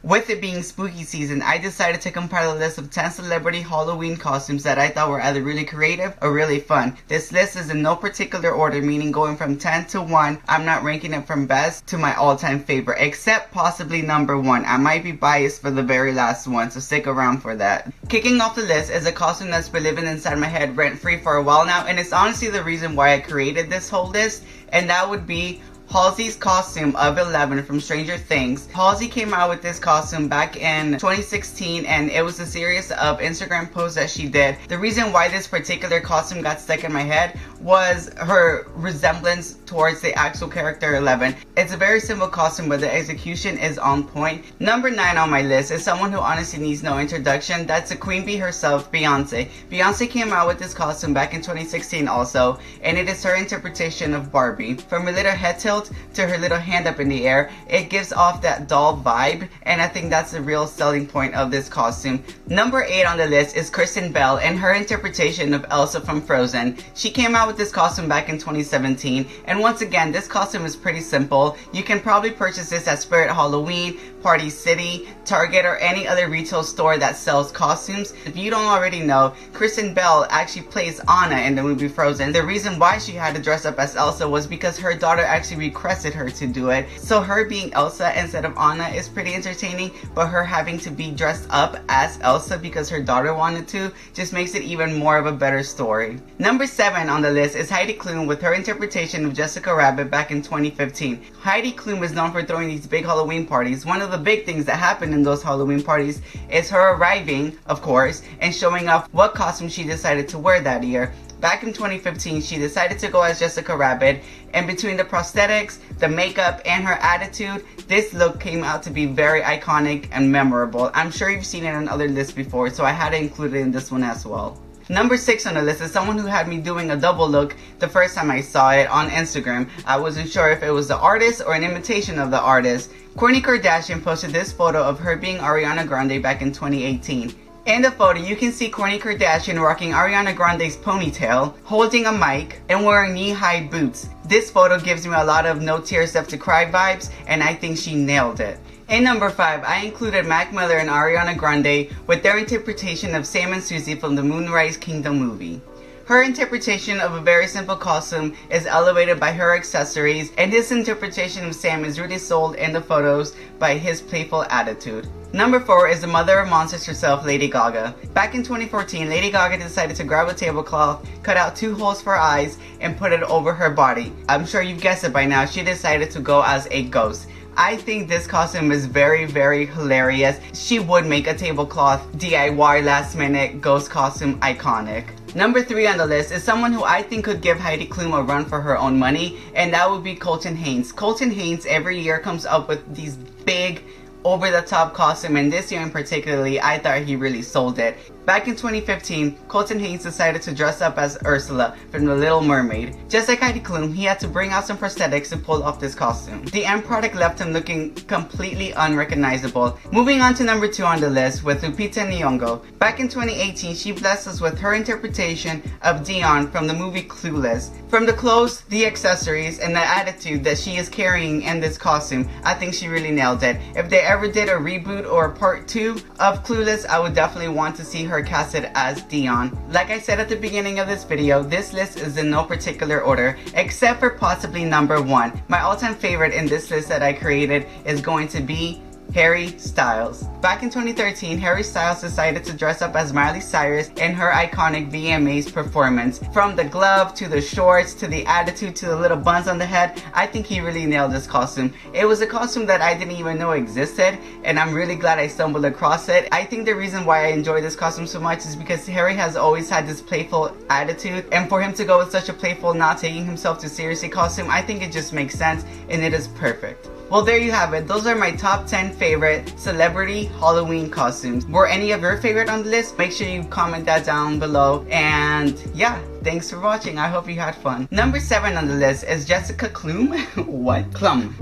With it being spooky season, I decided to compile a list of 10 celebrity Halloween costumes that I thought were either really creative or really fun. This list is in no particular order, meaning going from 10 to 1. I'm not ranking it from best to my all-time favorite, except possibly number 1. I might be biased for the very last one, so stick around for that. Kicking off the list is a costume that's been living inside my head rent-free for a while now, and it's honestly the reason why I created this whole list, and that would be Halsey's costume of 11 from Stranger Things. Halsey came out with this costume back in 2016, and it was a series of Instagram posts that she did. The reason why this particular costume got stuck in my head was her resemblance towards the actual character 11. It's a very simple costume, but the execution is on point. Number 9 on my list is someone who honestly needs no introduction. That's the queen bee herself, Beyonce. Beyonce came out with this costume back in 2016 also, and it is her interpretation of Barbie. From her little head tilt to her little hand up in the air, it gives off that doll vibe, and I think that's the real selling point of this costume. Number 8 on the list is Kristen Bell and her interpretation of Elsa from Frozen. She came out with this costume back in 2017, and once again, this costume is pretty simple. You can probably purchase this at Spirit Halloween, Party City, Target, or any other retail store that sells costumes. If you don't already know, Kristen Bell actually plays Anna in the movie Frozen. The reason why she had to dress up as Elsa was because her daughter actually requested her to do it. So her being Elsa instead of Anna is pretty entertaining, but her having to be dressed up as Elsa because her daughter wanted to just makes it even more of a better story. Number 7 on the list is Heidi Klum with her interpretation of Jessica Rabbit back in 2015. Heidi Klum is known for throwing these big Halloween parties. One of the big things that happen in those Halloween parties is her arriving, of course, and showing off what costume she decided to wear that year. Back in 2015, she decided to go as Jessica Rabbit, and between the prosthetics, the makeup, and her attitude, this look came out to be very iconic and memorable. I'm sure you've seen it on other lists before, so I had to include it in this one as well. Number 6 on the list is someone who had me doing a double look the first time I saw it on Instagram. I wasn't sure if it was the artist or an imitation of the artist. Kourtney Kardashian posted this photo of her being Ariana Grande back in 2018. In the photo, you can see Kourtney Kardashian rocking Ariana Grande's ponytail, holding a mic, and wearing knee-high boots. This photo gives me a lot of No Tears Left to Cry vibes, and I think she nailed it. In number 5, I included Mac Miller and Ariana Grande with their interpretation of Sam and Susie from the Moonrise Kingdom movie. Her interpretation of a very simple costume is elevated by her accessories, and his interpretation of Sam is really sold in the photos by his playful attitude. Number 4 is the mother of monsters herself, Lady Gaga. Back in 2014, Lady Gaga decided to grab a tablecloth, cut out 2 holes for eyes, and put it over her body. I'm sure you've guessed it by now, she decided to go as a ghost. I think this costume is very, very hilarious. She would make a tablecloth DIY last minute ghost costume iconic. Number 3 on the list is someone who I think could give Heidi Klum a run for her own money, and that would be Haynes. Haynes every year comes up with these big, over-the-top costume, and this year in particularly, I thought he really sold it. Back in 2015, Haynes decided to dress up as Ursula from The Little Mermaid. Just like Heidi Klum, he had to bring out some prosthetics to pull off this costume. The end product left him looking completely unrecognizable. Moving on to number 2 on the list with Lupita Nyong'o. Back in 2018, she blessed us with her interpretation of Dion from the movie Clueless. From the clothes, the accessories, and the attitude that she is carrying in this costume, I think she really nailed it. If they ever did a reboot or a part 2 of Clueless, I would definitely want to see her casted as Dion. Like I said at the beginning of this video, this list is in no particular order, except for possibly number 1. My all-time favorite in this list that I created is going to be Harry Styles. Back in 2013, Harry Styles decided to dress up as Miley Cyrus in her iconic VMAs performance. From the glove, to the shorts, to the attitude, to the little buns on the head, I think he really nailed this costume. It was a costume that I didn't even know existed, and I'm really glad I stumbled across it. I think the reason why I enjoy this costume so much is because Harry has always had this playful attitude, and for him to go with such a playful, not taking himself too seriously costume, I think it just makes sense, and it is perfect. Well, there you have it. Those are my top 10 favorite celebrity Halloween costumes. Were any of your favorite on the list? Make sure you comment that down below. And yeah, thanks for watching. I hope you had fun. Number 7 on the list is Jessica Klum. What? Klum.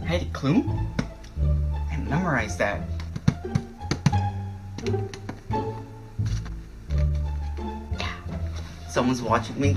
Heidi Klum? I memorized that. Yeah. Someone's watching me.